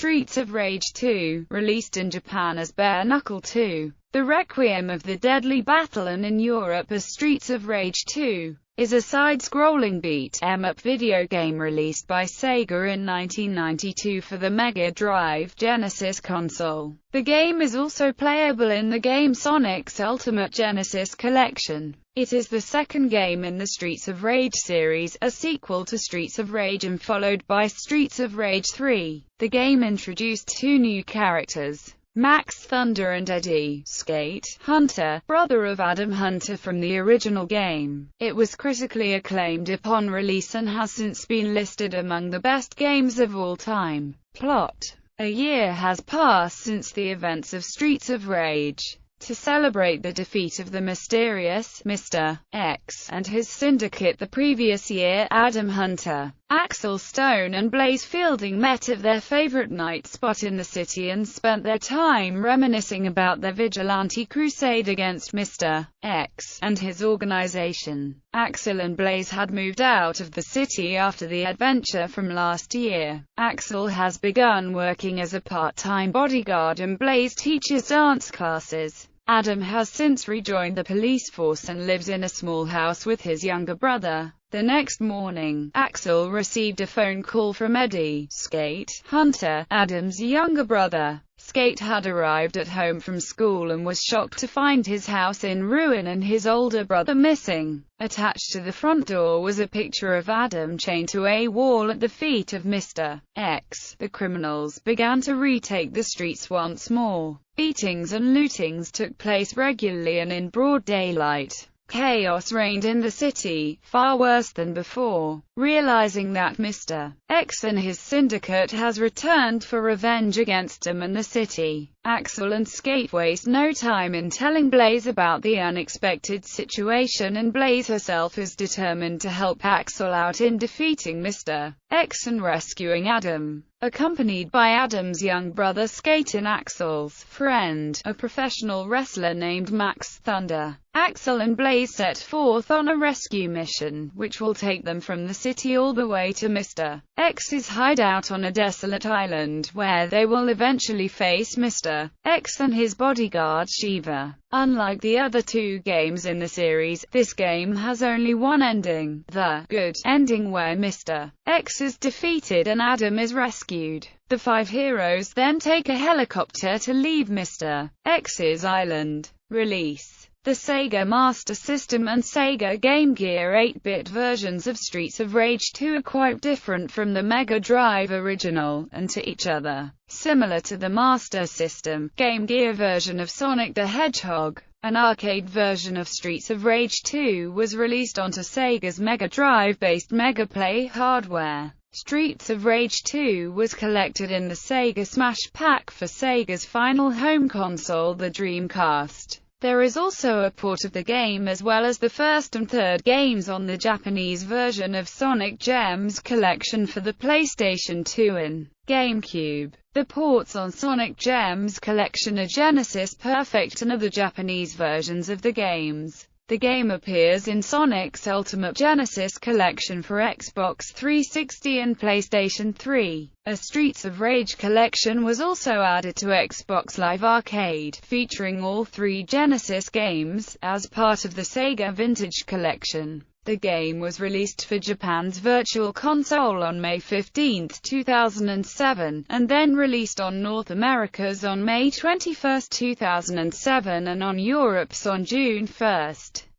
Streets of Rage 2, released in Japan as Bare Knuckle II, The Requiem of the Deadly Battle, and in Europe as Streets of Rage 2, is a side-scrolling beat-em-up video game released by Sega in 1992 for the Mega Drive Genesis console. The game is also playable in the game Sonic's Ultimate Genesis Collection. It is the second game in the Streets of Rage series, a sequel to Streets of Rage and followed by Streets of Rage 3. The game introduced two new characters, Max Thunder and Eddie Skate Hunter, brother of Adam Hunter from the original game. It was critically acclaimed upon release and has since been listed among the best games of all time. Plot: a year has passed since the events of Streets of Rage. To celebrate the defeat of the mysterious Mr. X and his syndicate the previous year, Adam Hunter, Axel Stone and Blaze Fielding met at their favorite night spot in the city and spent their time reminiscing about their vigilante crusade against Mr. X and his organization. Axel and Blaze had moved out of the city after the adventure from last year. Axel has begun working as a part-time bodyguard and Blaze teaches dance classes. Adam has since rejoined the police force and lives in a small house with his younger brother. The next morning, Axel received a phone call from Eddie Skate Hunter, Adam's younger brother. Skate had arrived at home from school and was shocked to find his house in ruin and his older brother missing. Attached to the front door was a picture of Adam chained to a wall at the feet of Mr. X. The criminals began to retake the streets once more. Beatings and lootings took place regularly and in broad daylight. Chaos reigned in the city, far worse than before. Realizing that Mr. X and his syndicate has returned for revenge against him and the city, Axel and Skate waste no time in telling Blaze about the unexpected situation, and Blaze herself is determined to help Axel out in defeating Mr. X and rescuing Adam. Accompanied by Adam's young brother Skate and Axel's friend, a professional wrestler named Max Thunder, Axel and Blaze set forth on a rescue mission, which will take them from the city all the way to Mr. X's hideout on a desolate island, where they will eventually face Mr. X and his bodyguard Shiva. Unlike the other two games in the series, this game has only one ending, the good ending, where Mr. X is defeated and Adam is rescued. The five heroes then take a helicopter to leave Mr. X's island. Release: the Sega Master System and Sega Game Gear 8-bit versions of Streets of Rage 2 are quite different from the Mega Drive original, and to each other. Similar to the Master System, Game Gear version of Sonic the Hedgehog, an arcade version of Streets of Rage 2 was released onto Sega's Mega Drive-based Mega Play hardware. Streets of Rage 2 was collected in the Sega Smash Pack for Sega's final home console, the Dreamcast. There is also a port of the game as well as the first and third games on the Japanese version of Sonic Gems Collection for the PlayStation 2 and GameCube. The ports on Sonic Gems Collection are Genesis Perfect and other Japanese versions of the games. The game appears in Sonic's Ultimate Genesis Collection for Xbox 360 and PlayStation 3. A Streets of Rage collection was also added to Xbox Live Arcade, featuring all three Genesis games, as part of the Sega Vintage Collection. The game was released for Japan's Virtual Console on May 15, 2007, and then released on North America's on May 21, 2007 and on Europe's on June 1,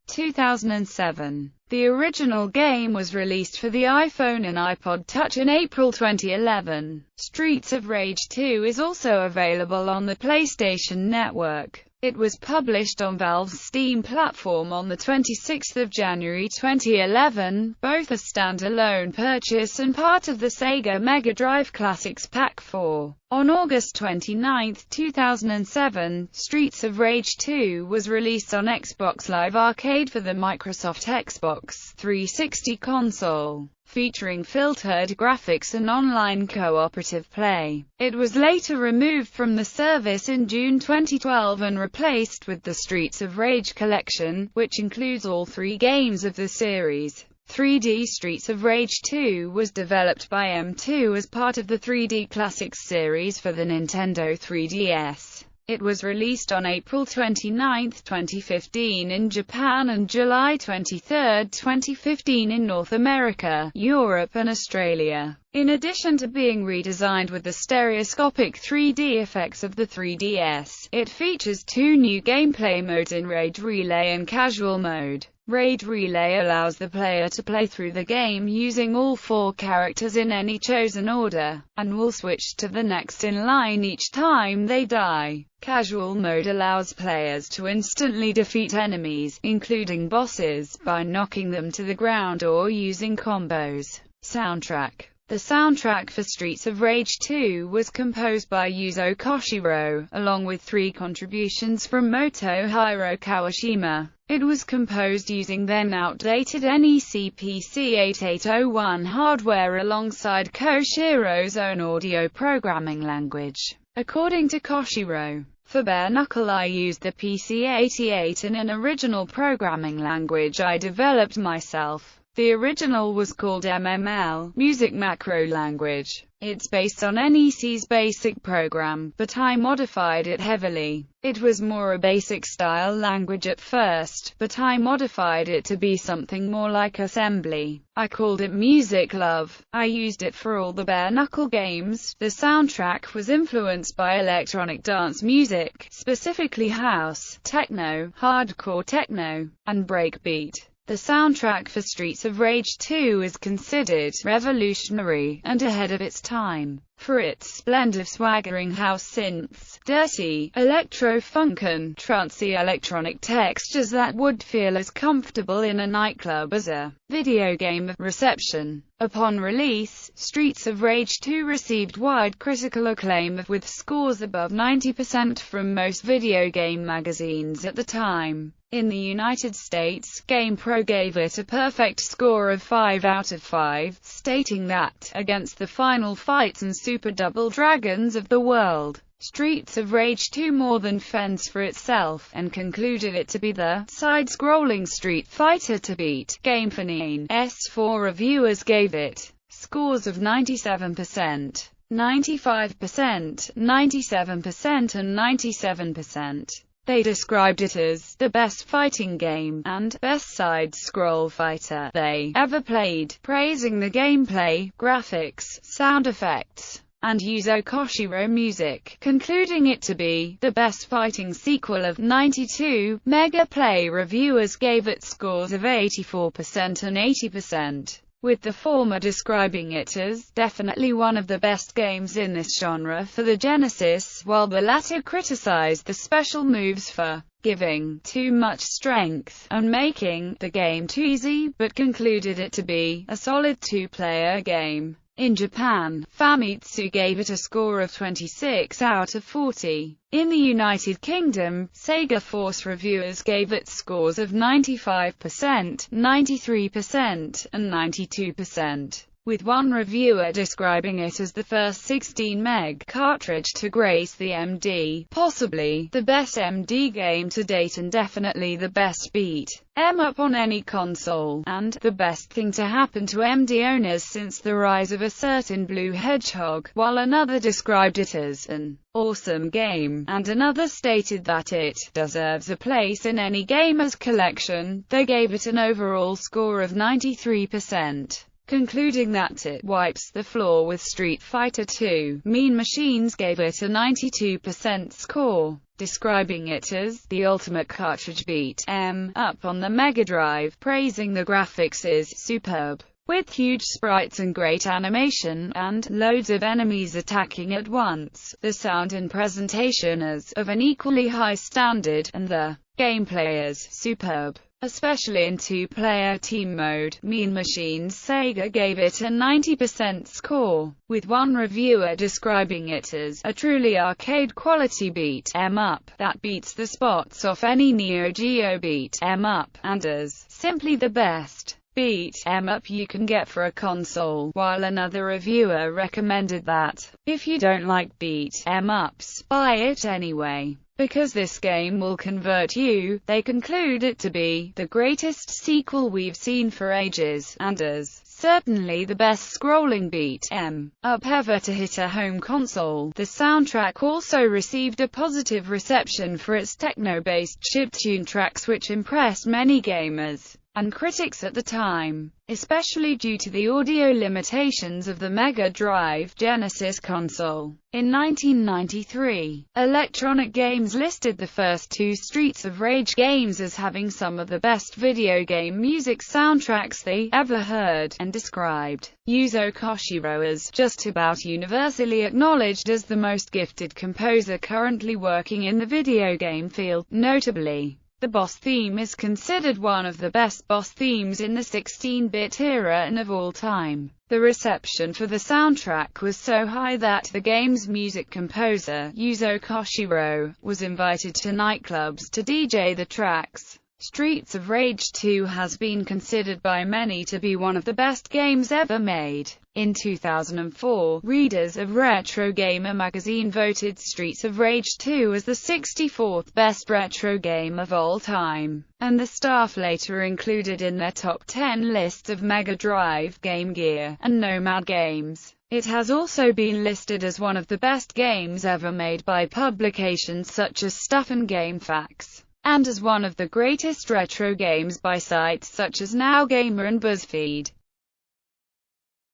2007. The original game was released for the iPhone and iPod Touch in April 2011. Streets of Rage 2 is also available on the PlayStation Network. It was published on Valve's Steam platform on the 26th of January 2011, both a standalone purchase and part of the Sega Mega Drive Classics Pack 4. On August 29, 2007, Streets of Rage 2 was released on Xbox Live Arcade for the Microsoft Xbox 360 console, featuring filtered graphics and online cooperative play. It was later removed from the service in June 2012 and replaced with the Streets of Rage collection, which includes all three games of the series. 3D Streets of Rage 2 was developed by M2 as part of the 3D Classics series for the Nintendo 3DS. It was released on April 29, 2015 in Japan and July 23, 2015 in North America, Europe and Australia. In addition to being redesigned with the stereoscopic 3D effects of the 3DS, it features two new gameplay modes in Raid Relay and Casual mode. Raid Relay allows the player to play through the game using all 4 characters in any chosen order, and will switch to the next in line each time they die. Casual mode allows players to instantly defeat enemies, including bosses, by knocking them to the ground or using combos. Soundtrack. The soundtrack for Streets of Rage 2 was composed by Yuzo Koshiro, along with 3 contributions from Motohiro Kawashima. It was composed using then outdated NEC PC-8801 hardware alongside Koshiro's own audio programming language. According to Koshiro, for Bare Knuckle I used the PC-88 in an original programming language I developed myself. The original was called MML, Music Macro Language. It's based on NEC's basic program, but I modified it heavily. It was more a basic style language at first, but I modified it to be something more like assembly. I called it Music Love. I used it for all the Bare Knuckle games. The soundtrack was influenced by electronic dance music, specifically house, techno, hardcore techno, and breakbeat. The soundtrack for Streets of Rage 2 is considered revolutionary and ahead of its time, for its blend of swaggering house synths, dirty, electro-funk and trancey electronic textures that would feel as comfortable in a nightclub as a video game. Reception. Upon release, Streets of Rage 2 received wide critical acclaim, with scores above 90% from most video game magazines at the time. In the United States, GamePro gave it a perfect score of 5 out of 5, stating that, against the final fights and Super Double Dragons of the world, Streets of Rage 2 more than fends for itself, and concluded it to be the side-scrolling Street Fighter to beat. GameFAQs reviewers gave it scores of 97%, 95%, 97% and 97%. They described it as the best fighting game and best side-scroll fighter they ever played, praising the gameplay, graphics, sound effects, and Yuzo Koshiro music, concluding it to be the best fighting sequel of 92. Mega Play reviewers gave it scores of 84% and 80%. With the former describing it as definitely one of the best games in this genre for the Genesis, while the latter criticized the special moves for giving too much strength and making the game too easy, but concluded it to be a solid 2-player game. In Japan, Famitsu gave it a score of 26 out of 40. In the United Kingdom, Sega Force reviewers gave it scores of 95%, 93%, and 92%, with one reviewer describing it as the first 16 meg cartridge to grace the MD, possibly the best MD game to date and definitely the best beat 'em up on any console, and the best thing to happen to MD owners since the rise of a certain blue hedgehog, while another described it as an awesome game, and another stated that it deserves a place in any gamer's collection. They gave it an overall score of 93%. Concluding that it wipes the floor with Street Fighter II. Mean Machines gave it a 92% score, describing it as the ultimate cartridge beat 'em up on the Mega Drive, praising the graphics is superb, with huge sprites and great animation, and loads of enemies attacking at once. The sound and presentation is of an equally high standard, and the gameplay is superb, especially in 2-player team mode. Mean Machines Sega gave it a 90% score, with one reviewer describing it as a truly arcade-quality beat 'em up that beats the spots off any Neo Geo beat 'em up, and as simply the best. beat 'em up you can get for a console, while another reviewer recommended that, if you don't like beat 'em ups, buy it anyway, because this game will convert you. They conclude it to be the greatest sequel we've seen for ages, and as certainly the best scrolling beat 'em up ever to hit a home console. The soundtrack also received a positive reception for its techno-based chiptune tracks, which impressed many gamers and critics at the time, especially due to the audio limitations of the Mega Drive Genesis console. In 1993, Electronic Games listed the first two Streets of Rage games as having some of the best video game music soundtracks they ever heard, and described Yuzo Koshiro as just about universally acknowledged as the most gifted composer currently working in the video game field. Notably, the boss theme is considered one of the best boss themes in the 16-bit era and of all time. The reception for the soundtrack was so high that the game's music composer, Yuzo Koshiro, was invited to nightclubs to DJ the tracks. Streets of Rage 2 has been considered by many to be one of the best games ever made. In 2004, readers of Retro Gamer magazine voted Streets of Rage 2 as the 64th best retro game of all time, and the staff later included in their top 10 lists of Mega Drive, Game Gear, and Nomad games. It has also been listed as one of the best games ever made by publications such as Stuff and GameFAQs, and as one of the greatest retro games by sites such as NowGamer and BuzzFeed.